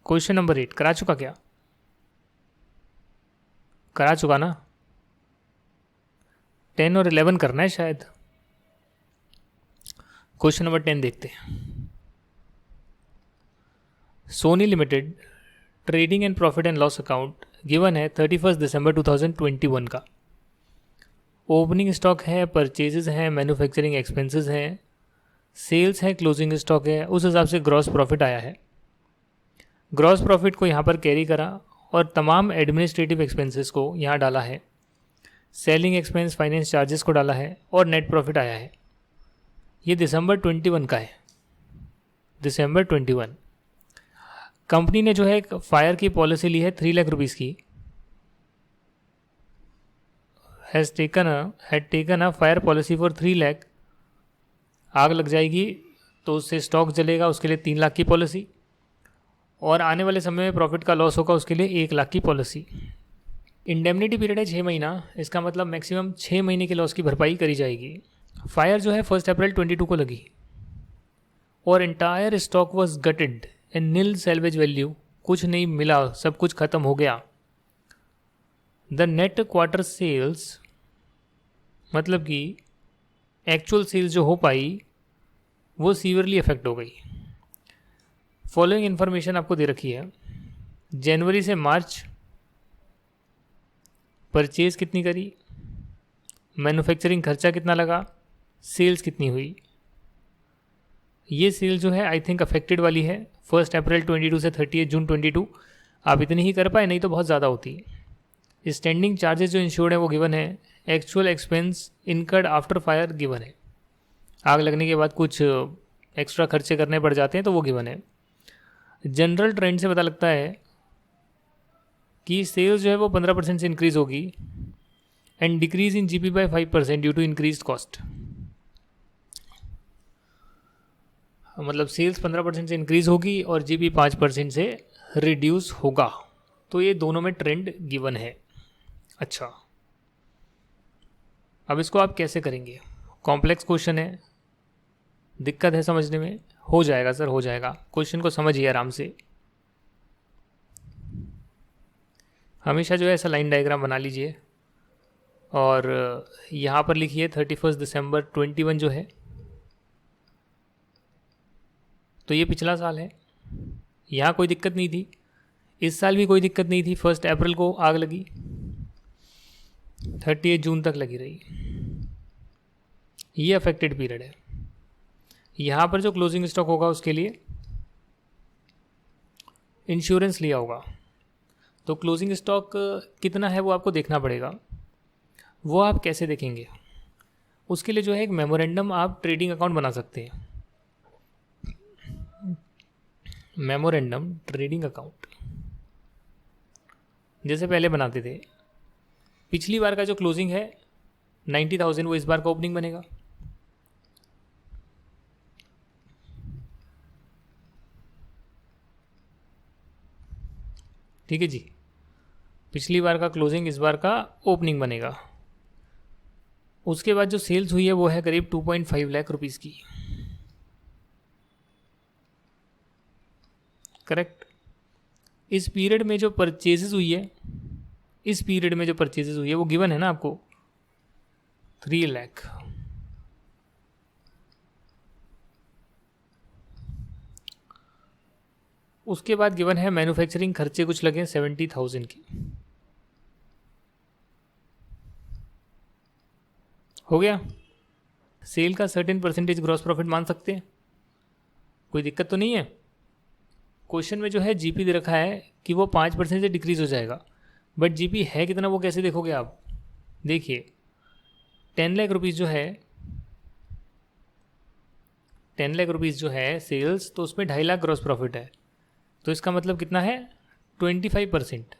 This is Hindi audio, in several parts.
क्वेश्चन नंबर 8 करा चुका क्या? करा चुका ना? 10 और 11 करना है शायद। क्वेश्चन नंबर 10 देखते हैं। Sony limited trading and profit and loss account given है 31 दिसंबर 2021 का। ओपनिंग स्टॉक है, परचेजेस हैं, मैन्युफैक्चरिंग एक्सपेंसेस हैं, सेल्स है, क्लोजिंग स्टॉक है। उस हिसाब से ग्रॉस प्रॉफिट आया है। ग्रॉस प्रॉफिट को यहाँ पर कैरी करा और तमाम एडमिनिस्ट्रेटिव एक्सपेंसेस को यहाँ डाला है, सेलिंग एक्सपेंस, फाइनेंस चार्जेस को डाला है और नेट प्रॉफिट आया है। ये दिसंबर 21 का है, दिसंबर 21। कंपनी ने जो है एक फायर की पॉलिसी ली है 3 लाख रुपीज़ की। Had taken a fire policy for 3 lakh. आग लग जाएगी तो उससे स्टॉक जलेगा, उसके लिए 3 लाख की पॉलिसी, और आने वाले समय में प्रॉफिट का लॉस होगा उसके लिए 1 लाख की पॉलिसी। इंडेमनिटी पीरियड है 6 महीना, इसका मतलब मैक्सिमम 6 महीने के लॉस की भरपाई करी जाएगी। फायर जो है 1 अप्रैल 22 को लगी और entire stock was gutted and nil salvage value, कुछ नहीं मिला, सब कुछ खत्म हो गया। द नेट क्वार्टर सेल्स, मतलब कि एक्चुअल सेल्स जो हो पाई वो सीवियरली अफेक्ट हो गई। फॉलोइंग इन्फॉर्मेशन आपको दे रखी है। जनवरी से मार्च परचेज कितनी करी, मैन्युफैक्चरिंग खर्चा कितना लगा, सेल्स कितनी हुई। ये सेल जो है आई थिंक अफेक्टेड वाली है 1 अप्रैल 22 से 30 जून 22। आप इतनी ही कर पाए, नहीं तो बहुत ज़्यादा होती। स्टैंडिंग चार्जेस जो इंश्योर्ड है वो गिवन है। Actual expense incurred after fire given है। आग लगने के बाद कुछ एक्स्ट्रा खर्चे करने पड़ जाते हैं तो वो गिवन है। जनरल ट्रेंड से पता लगता है कि सेल्स जो है वो 15% से इंक्रीज होगी and decrease in GP by 5% due to increase cost. मतलब सेल्स 15% से इंक्रीज होगी और जीपी 5% से रिड्यूस होगा। तो ये दोनों में ट्रेंड गिवन है। अच्छा, अब इसको आप कैसे करेंगे? कॉम्प्लेक्स क्वेश्चन है, दिक्कत है समझने में। हो जाएगा सर, हो जाएगा। क्वेश्चन को समझिए आराम से। हमेशा जो है ऐसा लाइन डायग्राम बना लीजिए और यहाँ पर लिखिए 31 दिसंबर 21 जो है, तो ये पिछला साल है। यहाँ कोई दिक्कत नहीं थी, इस साल भी कोई दिक्कत नहीं थी। 1 अप्रैल को आग लगी, 30 जून तक लगी रही। ये अफेक्टेड पीरियड है। यहाँ पर जो क्लोजिंग स्टॉक होगा उसके लिए इंश्योरेंस लिया होगा, तो क्लोजिंग स्टॉक कितना है वो आपको देखना पड़ेगा। वो आप कैसे देखेंगे? उसके लिए जो है एक मेमोरेंडम आप ट्रेडिंग अकाउंट बना सकते हैं। मेमोरेंडम ट्रेडिंग अकाउंट जैसे पहले बनाते थे। पिछली बार का जो क्लोजिंग है 90,000, वो इस बार का ओपनिंग बनेगा। ठीक है जी, पिछली बार का क्लोजिंग इस बार का ओपनिंग बनेगा। उसके बाद जो सेल्स हुई है वो है करीब 2.5 लाख रुपीज़ की। करेक्ट। इस पीरियड में जो परचेजेस हुई है, इस पीरियड में जो परचेजेस हुई है वो गिवन है ना आपको 3 लाख। उसके बाद गिवन है मैन्युफैक्चरिंग खर्चे कुछ लगे 70,000 की। हो गया। सेल का सर्टेन परसेंटेज ग्रॉस प्रॉफिट मान सकते हैं, कोई दिक्कत तो नहीं है। क्वेश्चन में जो है जीपी दे रखा है कि वो 5% से डिक्रीज हो जाएगा, बट जीपी है कितना वो कैसे देखोगे आप? देखिए 10 लाख रुपीज़ जो है, 10 लाख रुपीज़ जो है सेल्स, तो उसमें 2.5 लाख ग्रॉस प्रॉफिट है। तो इसका मतलब कितना है? 25%,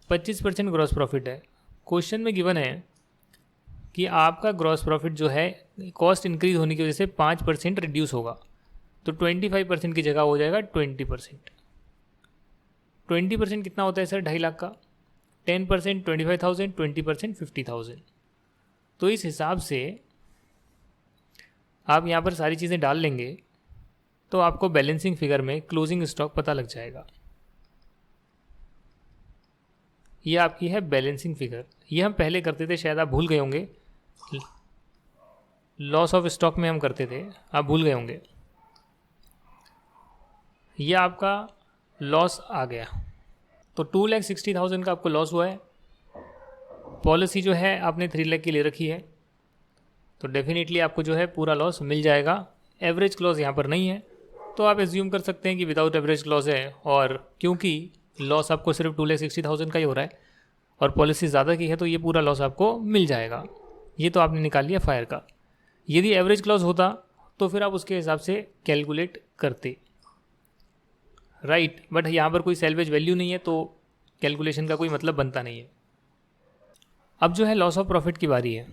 25% ग्रॉस प्रॉफिट है। क्वेश्चन में गिवन है कि आपका ग्रॉस प्रॉफिट जो है कॉस्ट इंक्रीज होने की वजह से 5% रिड्यूस होगा, तो 25% की जगह हो जाएगा 20%। 20% कितना होता है सर? 2.5 लाख का। 10% 25,000, 20% 50,000। तो इस हिसाब से आप यहाँ पर सारी चीज़ें डाल लेंगे तो आपको बैलेंसिंग फिगर में क्लोजिंग स्टॉक पता लग जाएगा। ये आपकी है बैलेंसिंग फिगर। ये हम पहले करते थे, शायद आप भूल गए होंगे, लॉस ऑफ स्टॉक में हम करते थे, आप भूल गए होंगे। ये आपका लॉस आ गया, तो 2,60,000 का आपको लॉस हुआ है। पॉलिसी जो है आपने 3 लाख की ले रखी है, तो डेफिनेटली आपको जो है पूरा लॉस मिल जाएगा। एवरेज क्लॉज यहाँ पर नहीं है, तो आप एज्यूम कर सकते हैं कि विदाउट एवरेज क्लॉज है, और क्योंकि लॉस आपको सिर्फ 2,60,000 का ही हो रहा है और पॉलिसी ज़्यादा की है, तो ये पूरा लॉस आपको मिल जाएगा। ये तो आपने निकाल लिया फायर का। यदि एवरेज क्लॉज होता तो फिर आप उसके हिसाब से कैलकुलेट करते, राइट। बट यहाँ पर कोई सैल्वेज वैल्यू नहीं है, तो कैलकुलेशन का कोई मतलब बनता नहीं है। अब जो है लॉस ऑफ प्रॉफिट की बारी है।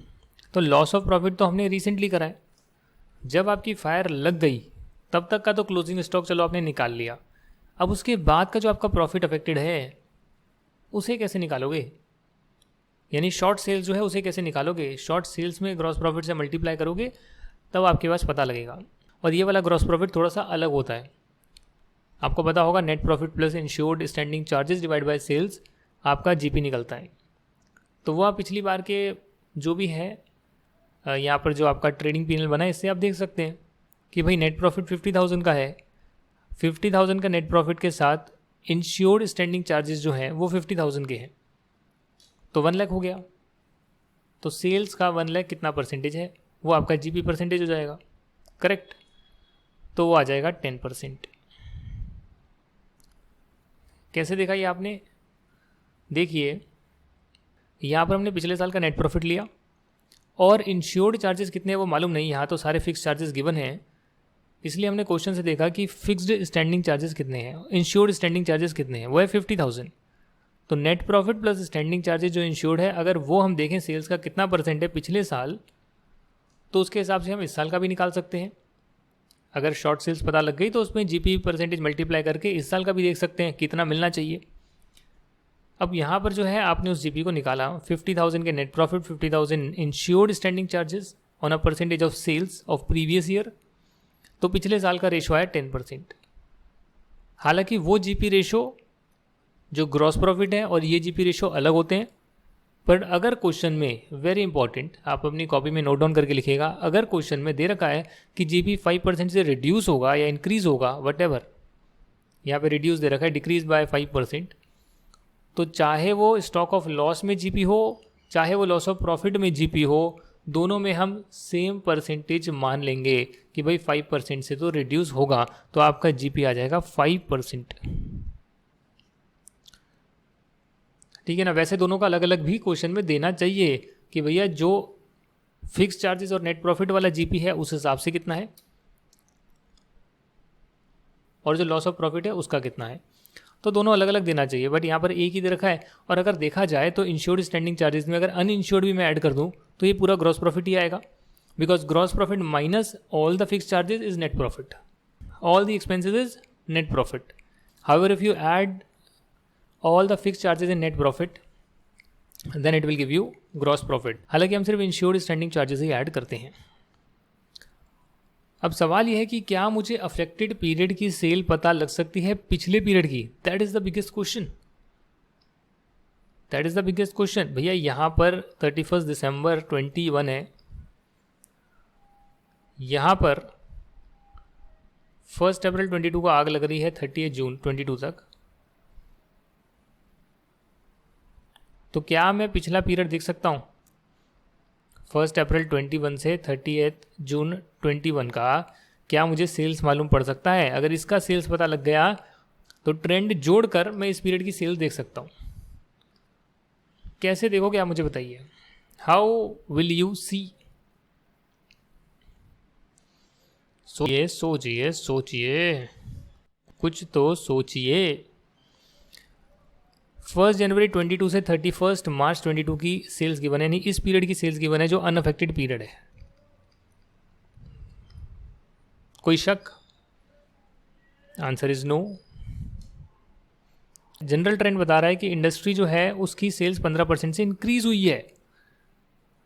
तो लॉस ऑफ प्रॉफिट तो हमने रिसेंटली करा है, जब आपकी फायर लग गई तब तक का तो क्लोजिंग स्टॉक चलो आपने निकाल लिया। अब उसके बाद का जो आपका प्रॉफिट अफेक्टेड है उसे कैसे निकालोगे, यानी शॉर्ट सेल्स जो है उसे कैसे निकालोगे। शॉर्ट सेल्स में ग्रॉस प्रॉफिट से मल्टीप्लाई करोगे तब आपके पास पता लगेगा। और ये वाला ग्रॉस प्रॉफिट थोड़ा सा अलग होता है। आपको पता होगा net profit plus insured standing charges divide by sales आपका जीपी निकलता है। तो वो आप पिछली बार के जो भी है यहाँ पर जो आपका ट्रेडिंग पीनल बना है, इससे आप देख सकते हैं कि भाई नेट प्रॉफिट 50,000 का है। 50,000 का नेट प्रॉफिट के साथ इंश्योर्ड स्टैंडिंग चार्जेस जो हैं वो 50,000 के हैं, तो 1 लाख हो गया। तो सेल्स का 1 लाख कितना परसेंटेज है, वो आपका जीपी परसेंटेज हो जाएगा, करेक्ट। तो वो आ जाएगा 10%। कैसे देखा ये आपने, देखिए यहाँ पर हमने पिछले साल का नेट प्रॉफिट लिया और इंश्योर्ड चार्जेस कितने हैं वो मालूम नहीं, यहाँ तो सारे फिक्स चार्जेस गिवन हैं, इसलिए हमने क्वेश्चन से देखा कि फिक्स्ड स्टैंडिंग चार्जेस कितने हैं, इंश्योर्ड स्टैंडिंग चार्जेस कितने हैं, वो है 50,000। तो net profit plus standing charges जो इंश्योर्ड है, अगर वो हम देखें सेल्स का कितना परसेंट है पिछले साल, तो उसके हिसाब से हम इस साल का भी निकाल सकते हैं। अगर शॉर्ट सेल्स पता लग गई तो उसमें जीपी परसेंटेज मल्टीप्लाई करके इस साल का भी देख सकते हैं कितना मिलना चाहिए। अब यहाँ पर जो है आपने उस जीपी को निकाला, 50,000 के net profit, 50,000 insured standing charges on a percentage of sales of previous year, तो पिछले साल का रेशो आया 10%। हालांकि वो जीपी रेशो जो ग्रॉस प्रॉफिट है और ये जीपी रेशो अलग होते हैं, पर अगर क्वेश्चन में, वेरी इंपॉर्टेंट, आप अपनी कॉपी में नोट डाउन करके लिखिएगा, अगर क्वेश्चन में दे रखा है कि जीपी 5% से रिड्यूस होगा या इंक्रीज होगा, वट एवर, यहाँ पे रिड्यूस दे रखा है, डिक्रीज बाय 5%, तो चाहे वो स्टॉक ऑफ लॉस में जीपी हो, चाहे वो लॉस ऑफ प्रॉफिट में जीपी हो, दोनों में हम सेम परसेंटेज मान लेंगे कि भाई 5% से तो रिड्यूस होगा, तो आपका जीपी आ जाएगा 5%। ठीक है ना। वैसे दोनों का अलग अलग भी क्वेश्चन में देना चाहिए कि भैया जो फिक्स चार्जेस और नेट प्रॉफिट वाला जीपी है उस हिसाब से कितना है, और जो लॉस ऑफ प्रॉफिट है उसका कितना है, तो दोनों अलग अलग देना चाहिए। बट यहाँ पर एक ही दे रखा है। और अगर देखा जाए तो इंश्योर्ड स्टैंडिंग चार्जेस में अगर अनइंश्योर्ड भी मैं ऐड कर दूँ तो ये पूरा ग्रॉस प्रॉफिट ही आएगा, because gross profit minus all the fix charges is net profit, all the expenses is net profit. However if you add all the fixed charges in net profit then it will give you gross profit। हालांकि हम सिर्फ इंश्योर्ड स्टैंडिंग चार्जेस ही ऐड करते हैं। अब सवाल यह है कि क्या मुझे अफेक्टेड पीरियड की सेल पता लग सकती है पिछले पीरियड की, that is the biggest question, that is the biggest question. भैया यहाँ पर 31 दिसंबर 21 है, यहाँ पर 1 अप्रैल 22 को आग लग रही है 30 जून 22 तक, तो क्या मैं पिछला पीरियड देख सकता हूँ 1 अप्रैल 21 से 30 जून 21 का, क्या मुझे सेल्स मालूम पड़ सकता है। अगर इसका सेल्स पता लग गया तो ट्रेंड जोड़कर मैं इस पीरियड की सेल्स देख सकता हूँ। कैसे देखोगे आप मुझे बताइए, हाउ विल यू सी। सोचिए सोचिए सोचिए, कुछ तो सोचिए। 1 जनवरी 22 से 31 मार्च 22 की सेल्स गिवन है, यानी इस पीरियड की सेल्स गिवन है जो अनअफेक्टेड पीरियड है। कोई शक? Answer is no. General trend बता रहा है कि इंडस्ट्री जो है उसकी सेल्स 15% से इंक्रीज हुई है,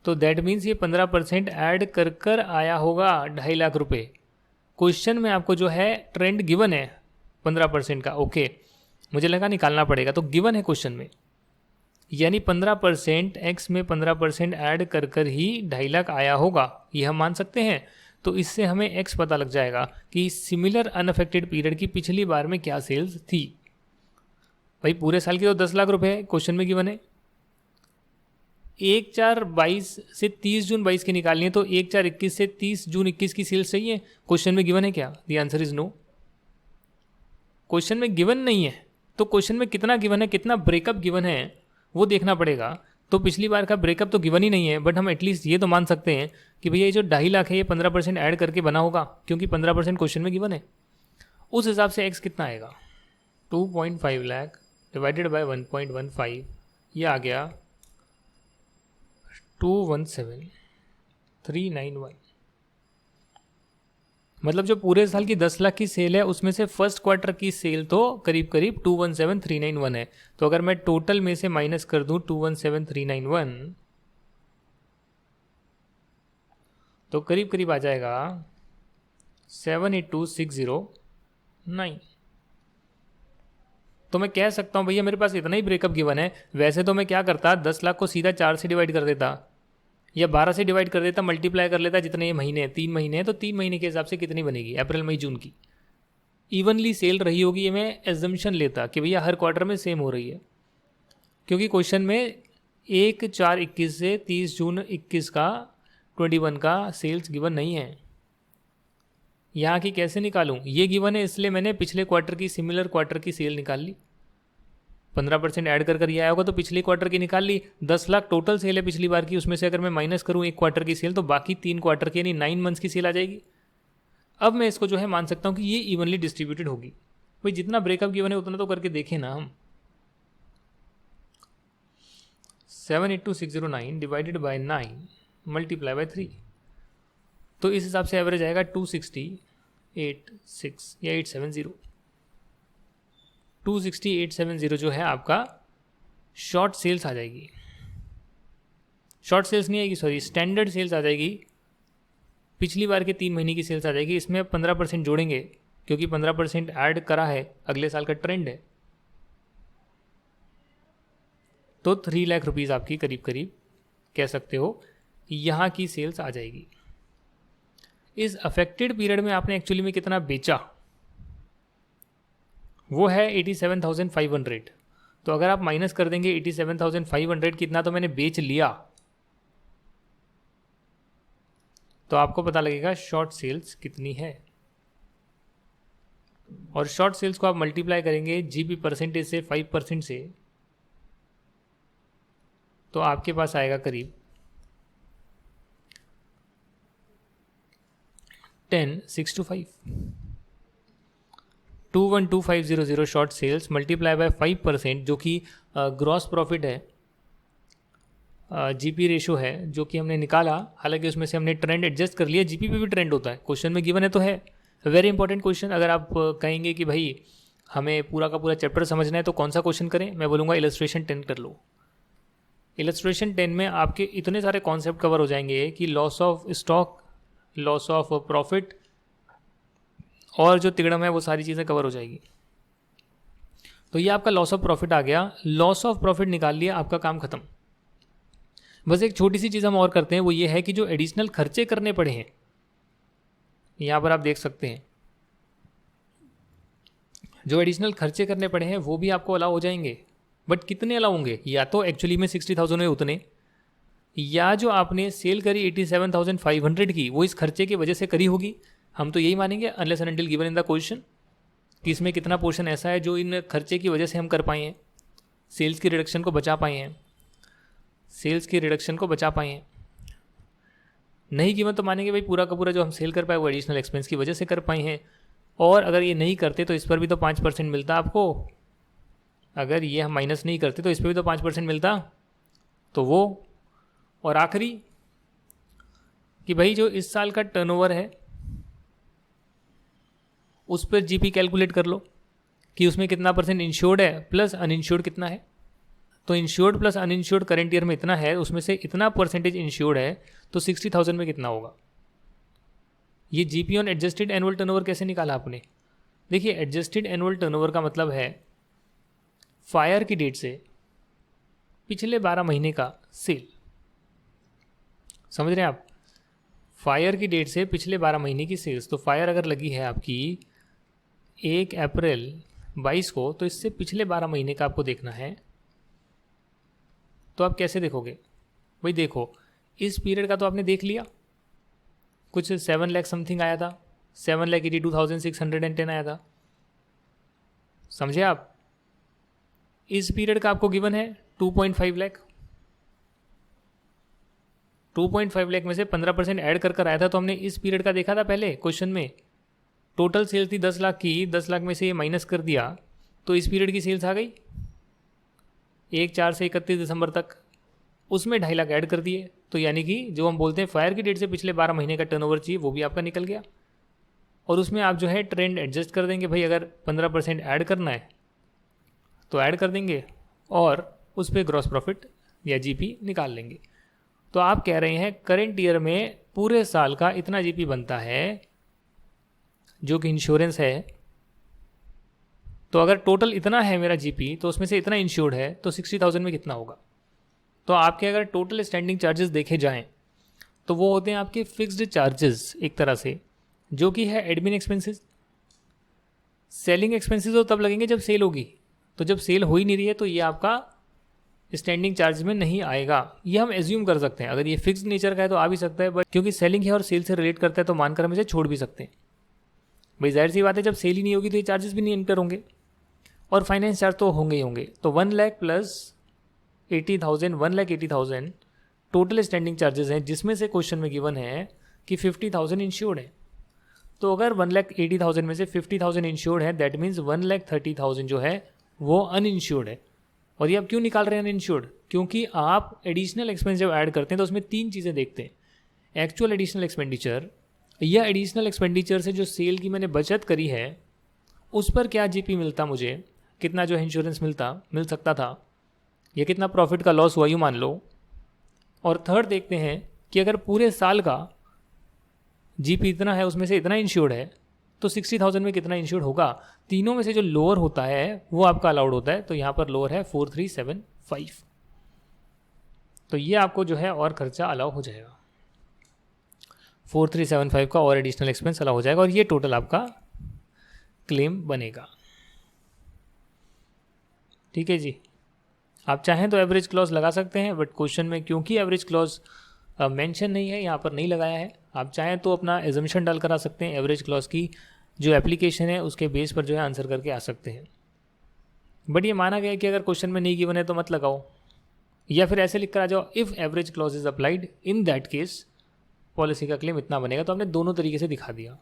तो दैट मीन्स ये 15% ऐड कर कर आया होगा 2.5 लाख रुपए। क्वेश्चन में आपको जो है ट्रेंड गिवन है 15% का, ओके मुझे लगा निकालना पड़ेगा, तो गिवन है क्वेश्चन में। यानी 15% एक्स में 15% ऐड कर कर ही 2.5 लाख आया होगा, ये हम मान सकते हैं। तो इससे हमें एक्स पता लग जाएगा कि सिमिलर अनअफेक्टेड पीरियड की पिछली बार में क्या सेल्स थी। भाई पूरे साल की तो 10 लाख रुपए क्वेश्चन में गिवन है। 1/4/22 से 30 जून 22 की निकालनी है, तो 1/4/21 से 30 जून 21 की सेल्स चाहिए। क्वेश्चन में गिवन है क्या? The answer is no. Question में गिवन नहीं है, तो क्वेश्चन में कितना गिवन है, कितना ब्रेकअप गिवन है वो देखना पड़ेगा। तो पिछली बार का ब्रेकअप तो गिवन ही नहीं है, बट हम एटलीस्ट ये तो मान सकते हैं कि भैया ये जो 2.5 लाख है ये 15% ऐड करके बना होगा, क्योंकि 15% क्वेश्चन में गिवन है। उस हिसाब से एक्स कितना आएगा? 2.5 लाख डिवाइडेड बाय 1.15, ये आ गया 217,391। मतलब जो पूरे साल की 10 लाख की सेल है उसमें से फर्स्ट क्वार्टर की सेल तो करीब करीब 217,391 है। तो अगर मैं टोटल में से माइनस कर दूं 217,391, तो करीब करीब आ जाएगा 782,609। तो मैं कह सकता हूं भैया मेरे पास इतना ही ब्रेकअप गिवन है। वैसे तो मैं क्या करता, 10 लाख को सीधा 4 से डिवाइड कर देता या 12 से डिवाइड कर देता, मल्टीप्लाई कर लेता जितने ये महीने हैं, 3 महीने हैं, तो 3 महीने के हिसाब से कितनी बनेगी, अप्रैल मई जून की इवनली सेल रही होगी, ये मैं एजम्पशन लेता कि भैया हर क्वार्टर में सेम हो रही है। क्योंकि क्वेश्चन में 1/4/21 से 30 जून 21 का 21 का सेल्स गिवन नहीं है। यहाँ की कैसे निकालूं? ये गिवन है इसलिए मैंने पिछले क्वार्टर की सिमिलर क्वार्टर की सेल निकाल ली। 15% ऐड कर ये आया होगा तो पिछले क्वार्टर की निकाल ली। 10 लाख टोटल सेल है पिछली बार की, उसमें से अगर मैं माइनस करूं एक क्वार्टर की सेल तो बाकी 3 क्वार्टर की यानी 9 मंथ्स की सेल आ जाएगी। अब मैं इसको जो है मान सकता हूं कि ये इवनली डिस्ट्रीब्यूटेड होगी। भाई जितना ब्रेकअप गिवन है उतना तो करके देखें ना हम। 782,609 डिवाइडेड बाय 9 मल्टीप्लाई बाय 3, तो इस हिसाब से एवरेज आएगा 260,860 या 870। 260,870 जो है आपका शॉर्ट सेल्स आ जाएगी। शॉर्ट सेल्स नहीं आएगी, सॉरी, स्टैंडर्ड सेल्स आ जाएगी। पिछली बार के 3 महीने की सेल्स आ जाएगी। इसमें 15% जोड़ेंगे क्योंकि 15% ऐड करा है, अगले साल का ट्रेंड है। तो 3 लाख रुपीज़ आपकी करीब करीब कह सकते हो यहाँ की सेल्स आ जाएगी। इस अफेक्टेड पीरियड में आपने एक्चुअली में कितना बेचा वो है 87,500। तो अगर आप माइनस कर देंगे 87,500 कितना तो मैंने बेच लिया, तो आपको पता लगेगा शॉर्ट सेल्स कितनी है। और शॉर्ट सेल्स को आप मल्टीप्लाई करेंगे जीपी परसेंटेज से 5% से, तो आपके पास आएगा करीब 10,625। 212,500 शॉर्ट सेल्स मल्टीप्लाई बाय 5% जो कि ग्रॉस प्रॉफिट है, जीपी रेशो है जो कि हमने निकाला। हालांकि उसमें से हमने ट्रेंड एडजस्ट कर लिया, जीपी पे भी ट्रेंड होता है, क्वेश्चन में गिवन है तो है। Very important question. अगर आप कहेंगे कि भाई हमें पूरा का पूरा चैप्टर समझना है तो कौन सा क्वेश्चन करें, मैं बोलूँगा इलस्ट्रेशन 10 कर लो। इलस्ट्रेशन 10 में आपके इतने सारे कॉन्सेप्ट कवर हो जाएंगे कि loss of stock, loss of profit और जो तिगड़म है वो सारी चीज़ें कवर हो जाएगी। तो ये आपका लॉस ऑफ प्रॉफिट आ गया। लॉस ऑफ प्रॉफिट निकाल लिया, आपका काम खत्म। बस एक छोटी सी चीज़ हम और करते हैं, वो ये है कि जो एडिशनल खर्चे करने पड़े हैं, यहाँ पर आप देख सकते हैं जो एडिशनल खर्चे करने पड़े हैं वो भी आपको अलाउ हो जाएंगे। बट कितने अलाउ होंगे? या तो एक्चुअली में 60,000 है उतने, या जो आपने सेल करी 87,500 की वो इस खर्चे की वजह से करी होगी। हम तो यही मानेंगे unless and until given in the question कि इसमें कितना पोर्शन ऐसा है जो इन खर्चे की वजह से हम कर पाए हैं, सेल्स की रिडक्शन को बचा पाए हैं, सेल्स की रिडक्शन को बचा पाए हैं। नहीं गिवन तो मानेंगे भाई पूरा का पूरा जो हम सेल कर पाए वो एडिशनल एक्सपेंस की वजह से कर पाए हैं। और अगर ये नहीं करते तो इस पर भी तो 5% मिलता आपको। अगर ये हम माइनस नहीं करते तो इस पर भी तो 5% मिलता, तो वो। और आखिरी कि भाई जो इस साल का टर्नओवर है उस पर जीपी कैलकुलेट कर लो कि उसमें कितना परसेंट इंश्योर्ड है प्लस अनइंश्योर्ड कितना है। तो insured plus uninsured current year में इतना है, उसमें से इतना परसेंटेज इंश्योर्ड है, तो 60,000 में कितना होगा। ये GP on adjusted annual turnover कैसे निकाला आपने? देखिए एडजस्टेड एनुअल टर्नओवर का मतलब है फायर की डेट से पिछले 12 महीने का सेल। समझ रहे हैं आप? फायर की डेट से पिछले 12 महीने की सेल्स। तो फायर अगर लगी है आपकी 1 अप्रैल 22 को, तो इससे पिछले 12 महीने का आपको देखना है। तो आप कैसे देखोगे भाई? देखो, इस पीरियड का तो आपने देख लिया, कुछ 7 लाख समथिंग आया था, 7,82,610 आया था। समझे आप? इस पीरियड का आपको गिवन है 2.5 लाख। 2.5 लाख में से 15% ऐड कर आया था। तो हमने इस पीरियड का देखा था पहले क्वेश्चन में। टोटल सेल्स थी 10 लाख की, 10 लाख में से ये माइनस कर दिया, तो इस पीरियड की सेल्स आ गई 1/4 से 31 दिसंबर तक। उसमें 2.5 लाख ऐड कर दिए, तो यानी कि जो हम बोलते हैं फायर की डेट से पिछले 12 महीने का टर्नओवर चाहिए, वो भी आपका निकल गया। और उसमें आप जो है ट्रेंड एडजस्ट कर देंगे भाई, अगर 15% ऐड करना है तो ऐड कर देंगे और उस पर ग्रॉस प्रॉफिट या जीपी निकाल लेंगे। तो आप कह रहे हैं करंट ईयर में पूरे साल का इतना जीपी बनता है जो कि इंश्योरेंस है। तो अगर टोटल इतना है मेरा जीपी, तो उसमें से इतना इंश्योर्ड है, तो 60,000 में कितना होगा? तो आपके अगर टोटल स्टैंडिंग चार्जेस देखे जाएं तो वो होते हैं आपके फिक्स्ड चार्जेस एक तरह से, जो कि है एडमिन एक्सपेंसेस। सेलिंग एक्सपेंसेस तो तब लगेंगे जब सेल होगी, तो जब सेल हो ही नहीं रही है तो ये आपका स्टैंडिंग चार्ज में नहीं आएगा। ये हम एज्यूम कर सकते हैं, अगर ये फिक्स्ड नेचर का है तो आ भी सकता है, बट क्योंकि सेलिंग है और सेल से रिलेट करता है तो मानकर हम इसे छोड़ भी सकते हैं। भाई जाहिर सी बात है, जब सेल ही नहीं होगी तो ये चार्जेस भी नहीं एंटर होंगे, और फाइनेंस चार्ज तो होंगे ही होंगे। तो 1 lakh plus 80,000, 1,80,000 total standing charges हैं, जिसमें से क्वेश्चन में गिवन है कि 50,000 इंश्योर्ड है। तो अगर 1,80,000 में से 50,000 इंश्योर्ड है, दैट मीन्स 1,30,000 जो है वो अनइंश्योर्ड है। और ये आप क्यों निकाल रहे हैं अनइंश्योर्ड? क्योंकि आप एडिशनल एक्सपेंस जब ऐड करते हैं तो उसमें 3 चीज़ें देखते हैं। एक्चुअल एडिशनल एक्सपेंडिचर, या एडिशनल एक्सपेंडिचर से जो सेल की मैंने बचत करी है उस पर क्या जीपी मिलता, मुझे कितना जो है इंश्योरेंस मिल सकता था, या कितना प्रॉफिट का लॉस हुआ यूँ मान लो। और थर्ड देखते हैं कि अगर पूरे साल का जीपी इतना है, उसमें से इतना इंश्योर्ड है, तो 60,000 में कितना इंश्योर्ड होगा। तीनों में से जो लोअर होता है वो आपका अलाउड होता है। तो यहाँ पर लोअर है 4,375, तो ये आपको जो है और खर्चा अलाउ हो जाएगा। 4,375 का और एडिशनल एक्सपेंस अलाउ हो जाएगा, और ये टोटल आपका क्लेम बनेगा। ठीक है जी। आप चाहें तो एवरेज क्लॉज लगा सकते हैं, बट क्वेश्चन में क्योंकि एवरेज क्लॉज मेंशन नहीं है, यहाँ पर नहीं लगाया है। आप चाहें तो अपना एजम्पशन डाल कर आ सकते हैं, एवरेज क्लॉज की जो एप्लीकेशन है उसके बेस पर जो है आंसर करके आ सकते हैं। बट ये माना गया है कि अगर क्वेश्चन में नहीं गिवन है तो मत लगाओ, या फिर ऐसे लिख कर आ जाओ, if average clause is applied in that case policy का क्लेम इतना बनेगा। तो हमने दोनों तरीके से दिखा दिया।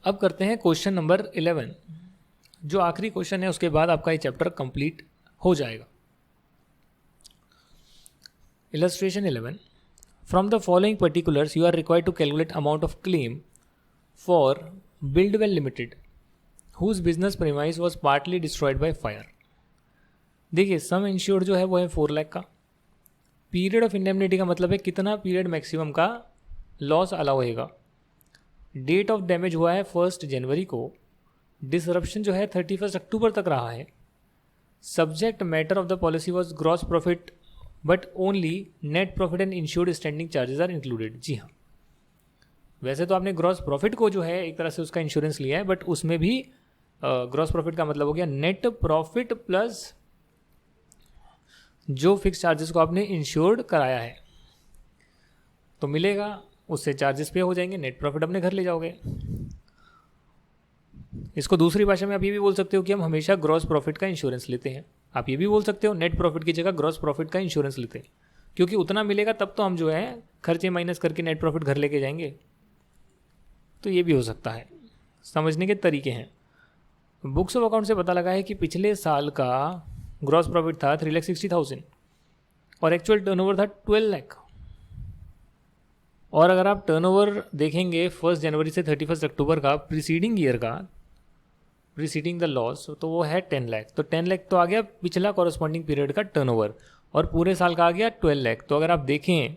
अब करते हैं क्वेश्चन नंबर 11, जो आखिरी क्वेश्चन है, उसके बाद आपका ये चैप्टर कंप्लीट हो जाएगा। Illustration 11. From the following particulars, you are required to calculate amount of claim for Buildwell Limited, whose business premise was partly destroyed by fire. देखिए, सम इंश्योर्ड जो है वो है 4 लाख का। पीरियड ऑफ इंडेमनिटी का मतलब है कितना पीरियड मैक्सिमम का लॉस अलाउ होगा। डेट ऑफ डैमेज हुआ है 1 जनवरी को, डिसरप्शन जो है 31 अक्टूबर तक रहा है। Subject matter of the policy was gross profit, but only net profit and insured standing charges are included. जी हाँ, वैसे तो आपने ग्रॉस प्रॉफिट को जो है एक तरह से उसका इंश्योरेंस लिया है, बट उसमें भी ग्रॉस प्रॉफिट का मतलब हो गया नेट प्रॉफिट प्लस जो फिक्स चार्जेस को आपने इंश्योर्ड कराया है, तो मिलेगा, उससे चार्जेस पे हो जाएंगे, नेट प्रॉफिट अपने घर ले जाओगे। इसको दूसरी भाषा में आप ये भी बोल सकते हो कि हम हमेशा ग्रॉस प्रॉफिट का इंश्योरेंस लेते हैं। आप ये भी बोल सकते हो नेट प्रॉफिट की जगह ग्रॉस प्रॉफिट का इंश्योरेंस लेते हैं, क्योंकि उतना मिलेगा तब तो हम जो है खर्चे माइनस करके नेट प्रॉफिट घर लेके जाएंगे। तो ये भी हो सकता है, समझने के तरीके हैं। बुक्स ऑफ अकाउंट से पता लगा है कि पिछले साल का ग्रॉस प्रॉफिट था 3,60,000 और एक्चुअल टर्नओवर था 12 लाख। और अगर आप टर्नओवर देखेंगे 1 जनवरी से 31 अक्टूबर का प्रीसीडिंग ईयर का, प्रीसीडिंग द लॉस, तो वो है 10 लाख। तो 10 लाख तो आ गया पिछला कॉरस्पॉन्डिंग पीरियड का टर्नओवर, और पूरे साल का आ गया 12 लाख। तो अगर आप देखें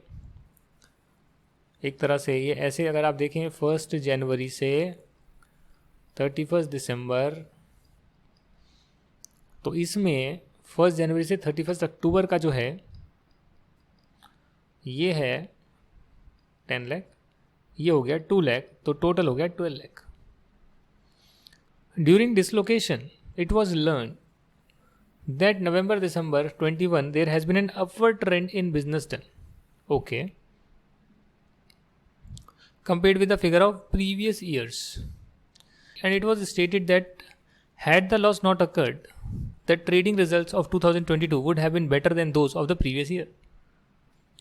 एक तरह से ये ऐसे, अगर आप देखें 1 जनवरी से 31 दिसंबर, तो इसमें 1 जनवरी से 31 अक्टूबर का जो है ये है 10 लाख, ये हो गया 2 लाख, तो टोटल हो गया 12 lakh. During dislocation it was learn that November December 21 there has been an upward trend in business done, okay, compared with the figure of previous years, and it was stated that had the loss not occurred, the trading results of 2022 would have been better than those of the previous year।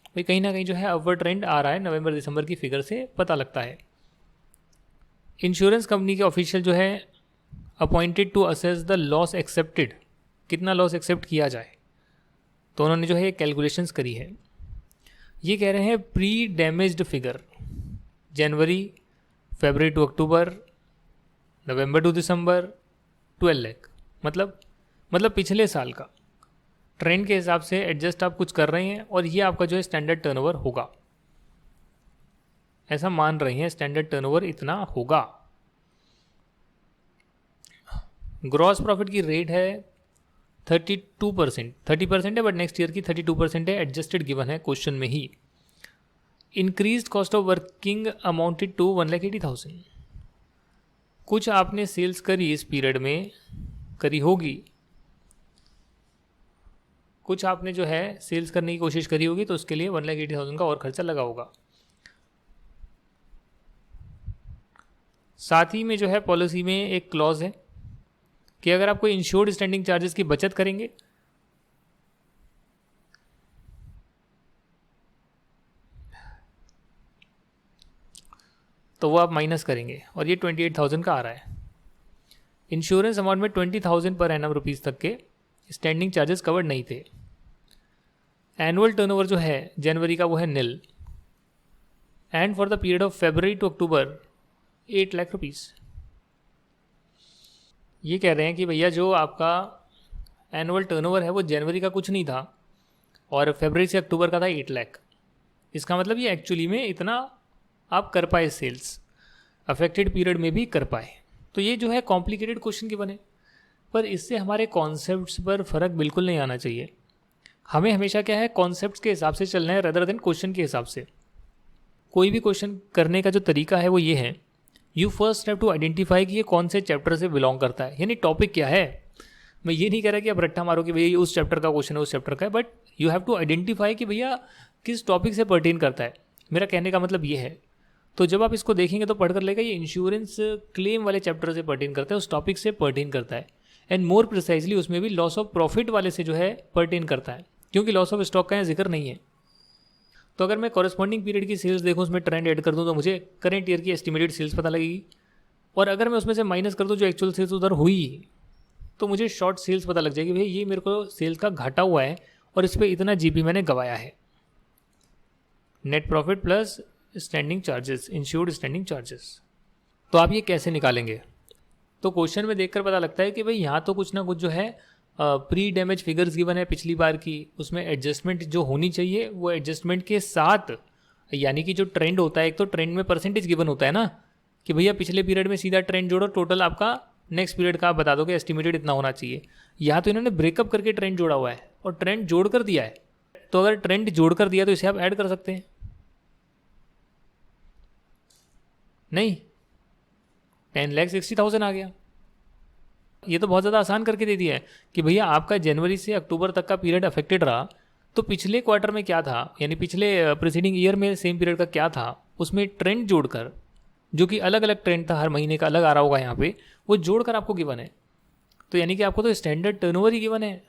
भाई कहीं ना कहीं जो है अपवर्ड ट्रेंड आ रहा है, नवंबर दिसंबर की फिगर से पता लगता है। इंश्योरेंस कंपनी के ऑफिशियल जो है appointed to assess the loss accepted, कितना लॉस एक्सेप्ट किया जाए, तो उन्होंने जो है कैलकुलेशंस करी है। ये कह रहे हैं pre damaged figure January, February to October, November to December 12 lakh, मतलब पिछले साल का ट्रेंड के हिसाब से एडजस्ट आप कुछ कर रहे हैं और ये आपका जो है स्टैंडर्ड टर्नओवर होगा, ऐसा मान रहे हैं स्टैंडर्ड टर्नओवर इतना होगा। ग्रॉस प्रॉफिट की रेट है 32%, 30% है बट नेक्स्ट ईयर की 32% है, एडजस्टेड गिवन है क्वेश्चन में ही। Increase cost of working amounted to 1,80,000। कुछ आपने सेल्स करी इस पीरियड में, करी होगी, कुछ आपने जो है सेल्स करने की कोशिश करी होगी, तो उसके लिए 1,80,000 का और खर्चा लगा होगा। साथ ही में जो है पॉलिसी में एक क्लॉज है कि अगर आप कोई इंश्योर्ड स्टैंडिंग चार्जेस की बचत करेंगे तो वो आप माइनस करेंगे, और ये 28,000 का आ रहा है। इंश्योरेंस अमाउंट में 20,000 पर एनम रुपीज़ तक के स्टैंडिंग चार्जेस कवर्ड नहीं थे। एनुअल टर्नओवर जो है जनवरी का वो है nil, and for the period of February to October 8 lakh rupees. ये कह रहे हैं कि भैया जो आपका एनुअल टर्नओवर है वो जनवरी का कुछ नहीं था और फरवरी से अक्टूबर का था 8 लाख। इसका मतलब ये एक्चुअली में इतना आप कर पाए सेल्स, अफेक्टेड पीरियड में भी कर पाए। तो ये जो है कॉम्प्लिकेटेड क्वेश्चन की बने, पर इससे हमारे कॉन्सेप्ट्स पर फ़र्क बिल्कुल नहीं आना चाहिए। हमें हमेशा क्या है, कॉन्सेप्ट्स के हिसाब से चलना है रदर देन क्वेश्चन के हिसाब से। कोई भी क्वेश्चन करने का जो तरीका है वो ये है, you first have to identify कि ये कौन से चैप्टर से बिलोंग करता है, यानी टॉपिक क्या है। मैं ये नहीं कह रहा कि आप रट्टा मारो कि भैया ये उस चैप्टर का क्वेश्चन है, उस चैप्टर का है, but you have to identify कि भैया किस टॉपिक से पर्टेन करता है। मेरा कहने का मतलब ये है। तो जब आप इसको देखेंगे तो पढ़कर लेगा ये इंश्योरेंस क्लेम वाले चैप्टर से पर्टेन करता है, उस टॉपिक से पर्टेन करता है, एंड मोर प्रिसाइजली उसमें भी लॉस ऑफ प्रॉफिट वाले से जो है पर्टेन करता है, क्योंकि लॉस ऑफ स्टॉक का यहाँ जिक्र नहीं है। तो अगर मैं कॉरेस्पॉन्डिंग पीरियड की सेल्स देखूँ, उसमें ट्रेंड ऐड कर दूँ तो मुझे करेंट ईयर की एस्टिमेटेड सेल्स पता लगेगी, और अगर मैं उसमें से माइनस कर दूँ जो एक्चुअल सेल्स उधर हुई, तो मुझे शॉर्ट सेल्स पता लग जाएगी, भाई ये मेरे को सेल्स का घाटा हुआ है और इस पर इतना जीपी मैंने गवाया है। Net profit plus standing charges, insured standing charges. तो आप ये कैसे निकालेंगे? तो क्वेश्चन में देखकर पता लगता है कि भाई यहाँ तो कुछ ना कुछ जो है प्री डैमेज फिगर्स गिवन है पिछली बार की, उसमें एडजस्टमेंट जो होनी चाहिए वो एडजस्टमेंट के साथ, यानी कि जो ट्रेंड होता है, एक तो ट्रेंड में परसेंटेज गिवन होता है ना कि भैया पिछले पीरियड में सीधा ट्रेंड जोड़ो, टोटल आपका नेक्स्ट पीरियड का आप बता दो कि एस्टिमेटेड इतना होना चाहिए। यहाँ तो इन्होंने ब्रेकअप करके ट्रेंड जोड़ा हुआ है और ट्रेंड जोड़ कर दिया है, तो अगर ट्रेंड जोड़ कर दिया तो इसे आप ऐड कर सकते हैं। नहीं, 10,60,000 आ गया। ये तो बहुत ज़्यादा आसान करके दे दिया है कि भैया आपका जनवरी से अक्टूबर तक का पीरियड अफेक्टेड रहा, तो पिछले क्वार्टर में क्या था, यानी पिछले प्रीसीडिंग ईयर में सेम पीरियड का क्या था, उसमें ट्रेंड जोड़कर, जो कि अलग अलग ट्रेंड था, हर महीने का अलग आ रहा होगा यहाँ पे, वो जोड़कर आपको गिवन है। तो यानी कि आपको तो स्टैंडर्ड टर्नओवर ही गिवन है।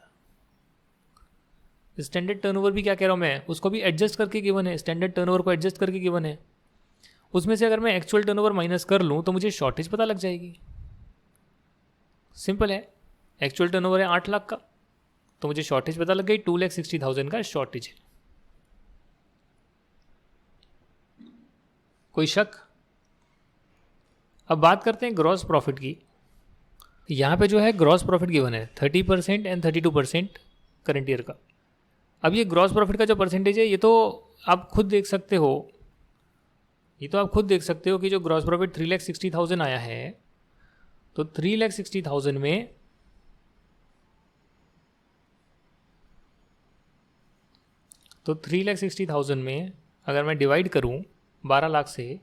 स्टैंडर्ड टर्नओवर भी क्या कह रहा हूँ मैं, उसको भी एडजस्ट करके गिवन है, स्टैंडर्ड टर्नओवर को एडजस्ट करके गिवन है। उसमें से अगर मैं एक्चुअल टर्नओवर माइनस कर लूँ तो मुझे शॉर्टेज पता लग जाएगी। सिंपल है, एक्चुअल टर्नओवर है 8 लाख का, तो मुझे शॉर्टेज पता लग गई, 2,60,000 का शॉर्टेज है। कोई शक? अब बात करते हैं ग्रॉस प्रॉफिट की। यहाँ पे जो है ग्रॉस प्रॉफिट गिवन है 30% एंड 32% करंट ईयर का। अब ये ग्रॉस प्रॉफिट का जो परसेंटेज है, ये तो आप खुद देख सकते हो, कि जो ग्रॉस प्रॉफिट 3,60,000 आया है, तो 3,60,000 में तो 3,60,000 में अगर मैं डिवाइड करूँ 12 लाख से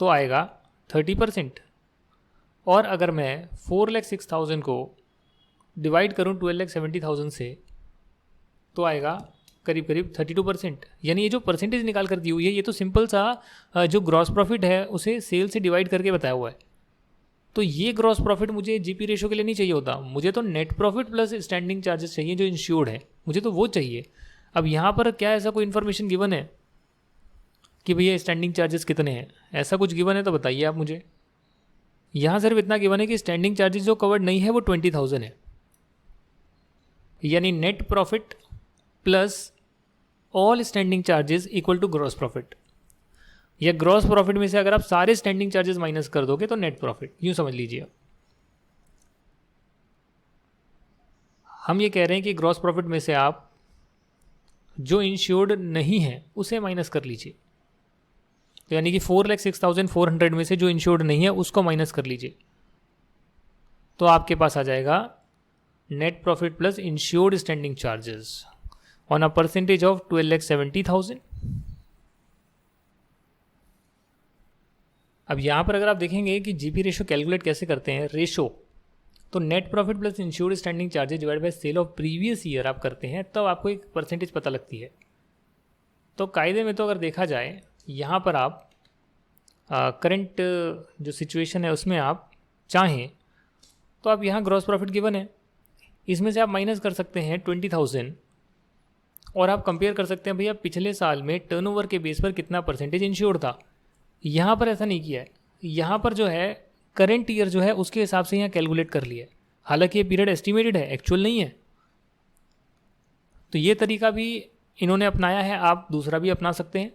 तो आएगा 30%। और अगर मैं 4,06,000 को डिवाइड करूँ 12,70,000 से तो आएगा करीब करीब 32%। यानी ये जो परसेंटेज निकाल कर दी हुई है ये तो सिंपल सा जो ग्रॉस प्रॉफिट है उसे सेल से डिवाइड करके बताया हुआ है। तो ये ग्रॉस प्रॉफिट मुझे जीपी रेशो के लिए नहीं चाहिए होता, मुझे तो net profit plus standing charges चाहिए जो इंश्योर्ड है, मुझे तो वो चाहिए। अब यहाँ पर क्या ऐसा कोई इन्फॉर्मेशन गिवन है कि भैया स्टैंडिंग चार्जेस कितने हैं? ऐसा कुछ गिवन है तो बताइए आप मुझे। यहाँ सिर्फ इतना गिवन है कि स्टैंडिंग चार्जेस जो कवर्ड नहीं है वो 20,000 है, यानी net profit plus all standing charges equal to gross profit. या ग्रॉस प्रॉफिट में से अगर आप सारे स्टैंडिंग चार्जेस माइनस कर दोगे तो नेट प्रॉफिट, यूं समझ लीजिए। हम ये कह रहे हैं कि ग्रॉस प्रॉफिट में से आप जो इंश्योर्ड नहीं है उसे माइनस कर लीजिए। तो यानी कि 4,06,400 में से जो इंश्योर्ड नहीं है उसको माइनस कर लीजिए, तो आपके पास आ जाएगा net profit plus insured standing charges on a percentage of 12,70,000। अब यहाँ पर अगर आप देखेंगे कि जीपी रेशो कैलकुलेट कैसे करते हैं, रेशो तो net profit plus insured standing charges divide by sale of previous year आप करते हैं, तब आपको एक परसेंटेज पता लगती है। तो कायदे में तो अगर देखा जाए यहाँ पर आप करंट जो सिचुएशन है उसमें आप चाहें तो आप यहाँ ग्रॉस प्रॉफिट गिवन है, इसमें से आप माइनस कर सकते हैं 20,000 और आप कंपेयर कर सकते हैं भैया पिछले साल में टर्नओवर के बेस पर कितना परसेंटेज इंश्योर्ड था। यहाँ पर ऐसा नहीं किया है, यहाँ पर जो है करंट ईयर जो है उसके हिसाब से यहाँ कैलकुलेट कर लिया है। हालांकि ये पीरियड एस्टिमेटेड है, एक्चुअल नहीं है। तो ये तरीका भी इन्होंने अपनाया है, आप दूसरा भी अपना सकते हैं,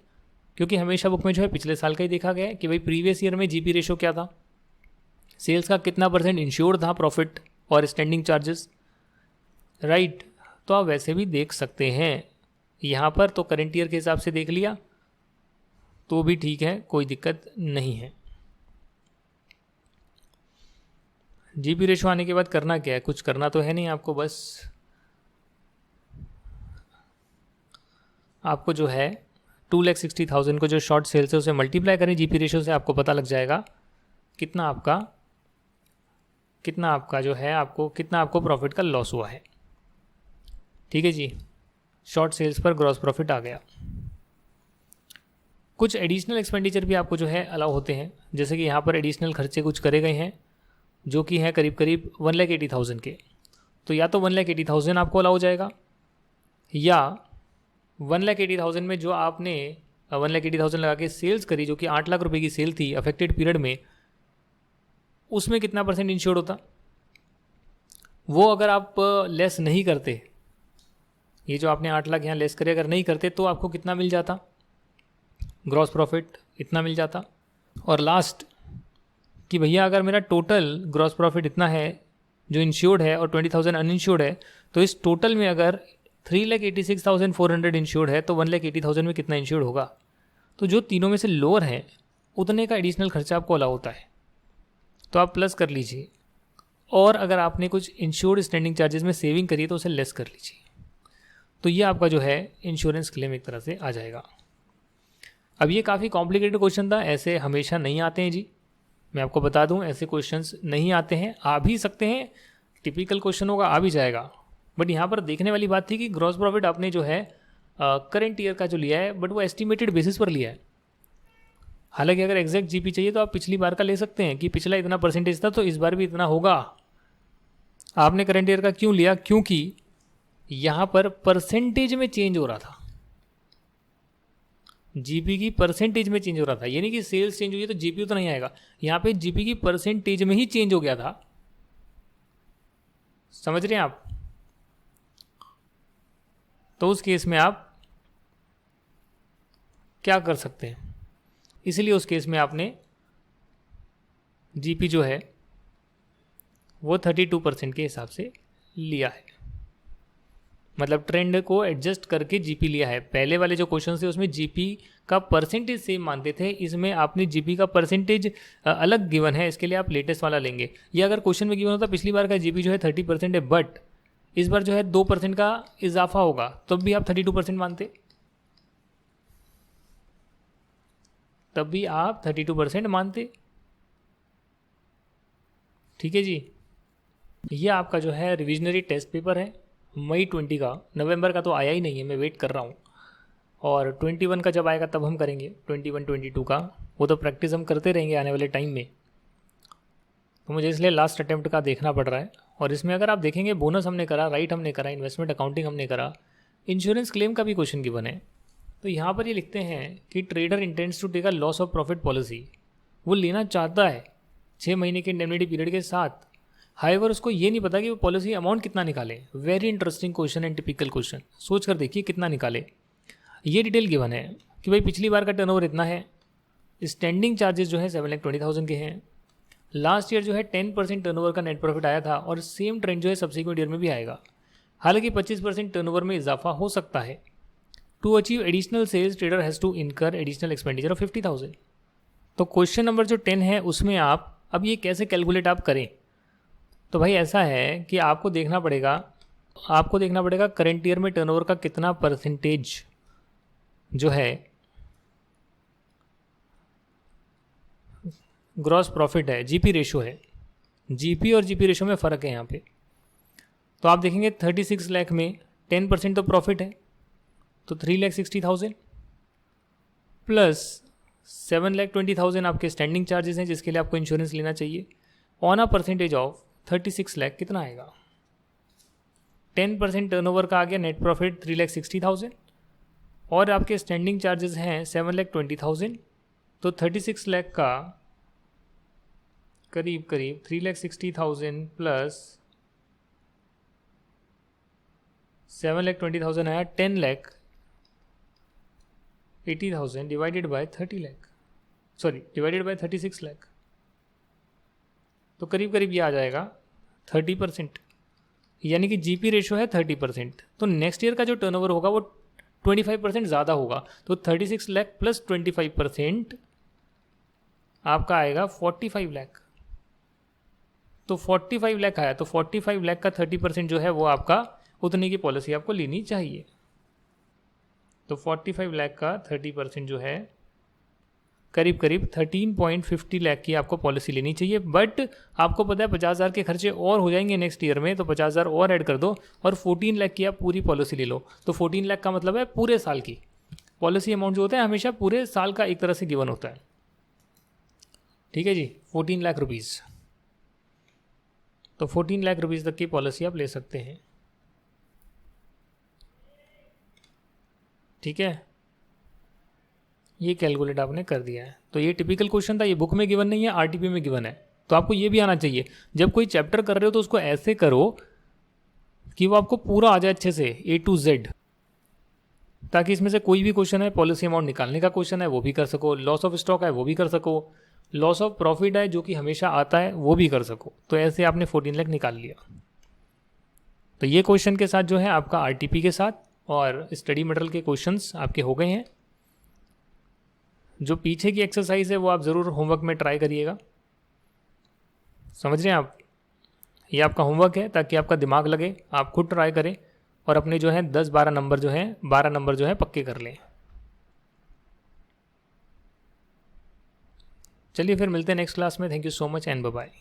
क्योंकि हमेशा बुक में जो है पिछले साल का ही देखा गया है कि भाई प्रीवियस ईयर में जीपी रेशो क्या था, सेल्स का कितना परसेंट इंश्योर्ड था, प्रॉफिट और स्टैंडिंग चार्जेस, राइट। तो आप वैसे भी देख सकते हैं। यहाँ पर तो करंट ईयर के हिसाब से देख लिया तो भी ठीक है, कोई दिक्कत नहीं है। जीपी रेशो आने के बाद करना क्या है? कुछ करना तो है नहीं आपको, बस आपको जो है 2,60,000 को जो शॉर्ट सेल्स है उसे मल्टीप्लाई करें जीपी रेशो से, आपको पता लग जाएगा कितना आपका जो है कितना आपको प्रॉफिट का लॉस हुआ है। ठीक है जी, शॉर्ट सेल्स पर ग्रॉस प्रॉफिट आ गया। कुछ एडिशनल एक्सपेंडिचर भी आपको जो है अलाउ होते हैं, जैसे कि यहाँ पर एडिशनल खर्चे कुछ करे गए हैं जो कि हैं करीब करीब 1,80,000 के। तो या तो 1,80,000 आपको अलाउ हो जाएगा, या 1,80,000 में जो आपने 1,80,000 लगा के सेल्स करी जो कि 8 लाख रुपए की सेल थी अफेक्टेड पीरियड में, उसमें कितना परसेंट इंश्योर्ड होता, वो अगर आप लेस नहीं करते, ये जो आपने 8 लाख यहाँ लेस करे अगर नहीं करते तो आपको कितना मिल जाता, ग्रॉस प्रॉफिट इतना मिल जाता। और लास्ट कि भैया अगर मेरा टोटल ग्रॉस प्रॉफिट इतना है जो इंश्योर्ड है और 20,000 अनइंश्योर्ड है, तो इस टोटल में अगर 3,86,400 इंश्योर्ड है तो 1,80,000 में कितना इंश्योर्ड होगा। तो जो तीनों में से लोअर है उतने का एडिशनल खर्चा आपको अलाउ होता है, तो आप प्लस कर लीजिए। और अगर आपने कुछ इंश्योर्ड स्टैंडिंग चार्जेस में सेविंग करी है तो उसे लेस कर लीजिए। तो ये आपका जो है इंश्योरेंस क्लेम एक तरह से आ जाएगा। अब ये काफ़ी कॉम्प्लिकेटेड क्वेश्चन था, ऐसे हमेशा नहीं आते हैं जी, मैं आपको बता दूं ऐसे क्वेश्चंस नहीं आते हैं, आ भी सकते हैं, टिपिकल क्वेश्चन होगा आ भी जाएगा। बट यहाँ पर देखने वाली बात थी कि ग्रॉस प्रॉफिट आपने जो है करंट ईयर का जो लिया है, बट वो एस्टिमेटेड बेसिस पर लिया है। हालांकि अगर एग्जैक्ट जीपी चाहिए तो आप पिछली बार का ले सकते हैं कि पिछला इतना परसेंटेज था तो इस बार भी इतना होगा। आपने करंट ईयर का क्यों लिया? क्योंकि यहाँ पर परसेंटेज में चेंज हो रहा था, जीपी की परसेंटेज में चेंज हो रहा था। यानी कि सेल्स चेंज हुई है तो जीपी तो नहीं आएगा, यहाँ पे जीपी की परसेंटेज में ही चेंज हो गया था। समझ रहे हैं आप? तो उस केस में आप क्या कर सकते हैं, इसलिए उस केस में आपने जीपी जो है वो 32% के हिसाब से लिया है, मतलब ट्रेंड को एडजस्ट करके जीपी लिया है। पहले वाले जो क्वेश्चन थे उसमें जीपी का परसेंटेज सेम मानते थे, इसमें आपने जीपी का परसेंटेज अलग गिवन है, इसके लिए आप लेटेस्ट वाला लेंगे। या अगर क्वेश्चन में गिवन होता पिछली बार का जीपी जो है 30% है, बट इस बार जो है 2% का इजाफा होगा, तब भी आप 32% मानते। तब भी आप 32% मानते। ठीक है जी। ये आपका जो है रिविजनरी टेस्ट पेपर है मई 20 का। नवंबर का तो आया ही नहीं है, मैं वेट कर रहा हूँ। और 21 का जब आएगा तब हम करेंगे 21 22 का। वो तो प्रैक्टिस हम करते रहेंगे आने वाले टाइम में, तो मुझे इसलिए लास्ट अटेम्प्ट का देखना पड़ रहा है। और इसमें अगर आप देखेंगे बोनस हमने करा, राइट हमने करा, इन्वेस्टमेंट अकाउंटिंग हमने करा, इंश्योरेंस क्लेम का भी क्वेश्चन गिवन है। तो यहाँ पर ये लिखते हैं कि trader intends to take a loss of profit policy. वो लेना चाहता है 6 महीने के इंडेमनिटी पीरियड के साथ। हाईवर उसको ये नहीं पता कि वो पॉलिसी अमाउंट कितना निकाले। Very interesting question and typical question. सोच कर देखिए कितना निकाले। ये डिटेल गिवन है कि भाई पिछली बार का टर्नओवर इतना है, स्टैंडिंग चार्जेस जो है 7,20,000 के हैं, लास्ट ईयर जो है 10% टर्नओवर का नेट प्रॉफिट आया था और सेम ट्रेंड जो है सब्सिक्वेंट ईयर में भी आएगा। हालांकि 25% टर्नओवर में इजाफा हो सकता है। To achieve additional sales trader has to incur additional expenditure of 50,000। तो क्वेश्चन नंबर जो 10 है उसमें आप अब ये कैसे कैलकुलेट आप करें। तो भाई ऐसा है कि आपको देखना पड़ेगा करेंट ईयर में टर्नओवर का कितना परसेंटेज जो है ग्रॉस प्रॉफिट है, जीपी रेशो है। जीपी और जीपी रेशो में फ़र्क है यहाँ पे। तो आप देखेंगे 36 लाख में 10% तो प्रॉफिट है, तो 3,60,000 प्लस 7,20,000 आपके स्टैंडिंग चार्जेस हैं जिसके लिए आपको इंश्योरेंस लेना चाहिए। On a percentage of 36 lakh कितना आएगा? 10% टर्नओवर का आ गया नेट प्रॉफिट 3,60,000 और आपके स्टैंडिंग चार्जेस हैं 7,20,000। तो 36 लाख का करीब 3,60,000 प्लस 7,20,000 आया 10,80,000 डिवाइडेड बाय 36 लाख। तो करीब ये आ जाएगा 30%, यानी कि जीपी रेशो है 30%। तो नेक्स्ट ईयर का जो टर्नओवर होगा वो 25% ज़्यादा होगा। तो 36 लाख प्लस 25% आपका आएगा 45 लाख। तो 45 लाख आया, तो 45 लाख का 30% जो है वो आपका उतने की पॉलिसी आपको लेनी चाहिए। तो 45 लाख का 30% जो है करीब 13.50 लाख की आपको पॉलिसी लेनी चाहिए। बट आपको पता है 50,000 के खर्चे और हो जाएंगे नेक्स्ट ईयर में, तो 50,000 और ऐड कर दो और 14 लाख की आप पूरी पॉलिसी ले लो। तो 14 लाख का मतलब है पूरे साल की पॉलिसी अमाउंट जो होता है हमेशा पूरे साल का एक तरह से गिवन होता है। ठीक है जी, 14 लाख रुपीज़। तो 14 लाख रुपीज़ तक की पॉलिसी आप ले सकते हैं। ठीक है, ये कैलकुलेट आपने कर दिया है। तो ये टिपिकल क्वेश्चन था, ये बुक में गिवन नहीं है, आरटीपी में गिवन है। तो आपको ये भी आना चाहिए। जब कोई चैप्टर कर रहे हो तो उसको ऐसे करो कि वो आपको पूरा आ जाए अच्छे से A to Z, ताकि इसमें से कोई भी क्वेश्चन है, पॉलिसी अमाउंट निकालने का क्वेश्चन है वो भी कर सको, लॉस ऑफ स्टॉक है वो भी कर सको, लॉस ऑफ प्रॉफिट है जो कि हमेशा आता है वो भी कर सको। तो ऐसे आपने 14 लाख निकाल लिया। तो ये क्वेश्चन के साथ जो है आपका आरटीपी के साथ और स्टडी मटेरियल के क्वेश्चंस आपके हो गए हैं। जो पीछे की एक्सरसाइज है वो आप ज़रूर होमवर्क में ट्राई करिएगा। समझ रहे हैं आप? ये आपका होमवर्क है ताकि आपका दिमाग लगे, आप खुद ट्राई करें और अपने जो है 10-12 नंबर जो है 12 नंबर जो है पक्के कर लें। चलिए फिर मिलते हैं नेक्स्ट क्लास में। Thank you so much and bye bye.